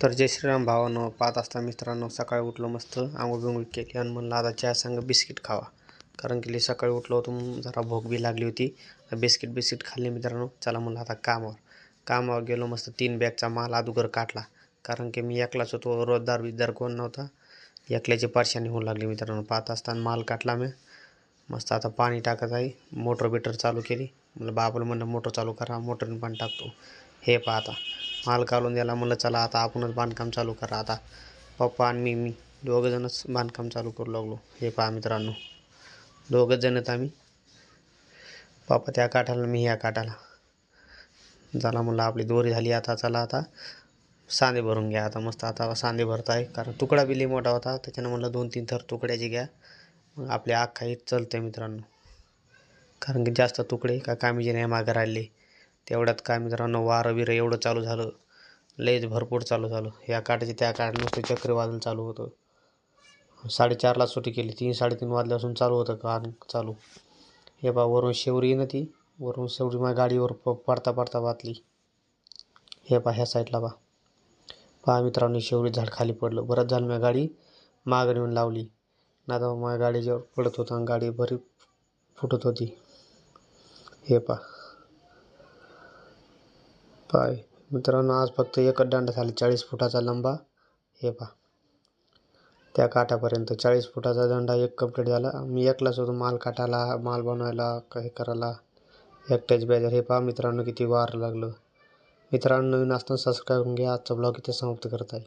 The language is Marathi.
तर जय श्रीराम भावांनो, पाहत असता मित्रांनो, सकाळी उठलो मस्त आंघोळ बिंघोळ केली आणि म्हणलं आता चहा संग बिस्किट खावा. कारण की सकाळी उठलो होतो जरा भूक बी लागली होती. बिस्किट खाल्ले मित्रांनो. चला म्हणलं आता कामावर गेलो. मस्त 3 बॅगचा माल अगोदर काढला. कारण की मी एकलाच होतो, रोजदार कोण नव्हता. एकल्याची परेशानी होऊ लागली मित्रांनो. पाहत असताना माल काढला मी. मस्त आता पाणी टाकत आहे. मोटर चालू केली. म्हणलं बाबाला म्हणलं मोटर चालू करा, मोटरने पाणी टाकतो. हे पाहता माल काढून द्यायला. म्हणलं चला आता आपणच बांधकाम चालू करा. आता पप्पा आणि मी दोघंजणच बांधकाम चालू करू लागलो. हे पहा मित्रांनो, दोघंच जण आहेत आम्ही. पप्पा त्या काठाला, मी ह्या काठाला. झाला म्हणलं आपली दोरी झाली. आता चला आता सांधे भरून घ्या. आता मस्त आता सांधे भरत आहे. कारण तुकडा बी लई मोठा होता, त्याच्यानं म्हणलं 2-3 थर तुकड्याची घ्या. मग आपले अख्खा हित चालतंय मित्रांनो. कारण की जास्त तुकडे का कामीचे नाही मागं राहिले. तेवढ्यात काय मित्रांनो, वारं बिरं एवढं चालू झालं, लयच भरपूर चालू झालं. या काठाची त्या काठ नुसतं चक्रीवादळ चालू होतं. 4:30ला सुट्टी केली. 3-3:30 वाजल्यापासून चालू होतं काम चालू. हे पहा वरून शेवरी ना, ती वरून शेवरी माझ्या गाडीवर पडता वाचली. हे पहा ह्या साईडला पहा मित्रांनो, शेवरी झाड खाली पडलं. बरंच झालं मी गाडी मागं नेऊन लावली, ना तर माझ्या गाडीच्यावर पडत होता आणि गाडी बरी फुटत होती. हे पहा मित्रांनो, आज फक्त एकच दांडा झाला 40 फुटाचा लंबा. हे पहा त्या काठापर्यंत 40 फुटाचा दंडा एक कंप्लीट झाला. मी एकलाच होतो माल काटायला, माल बनवायला, काही करायला. एकट्याच बेजार. हे पहा मित्रांनो, किती वार लागलं. मित्रांनो, नवीन असताना सबस्क्राईब करून घ्या. आजचा ब्लॉग इथे समाप्त करत आहे.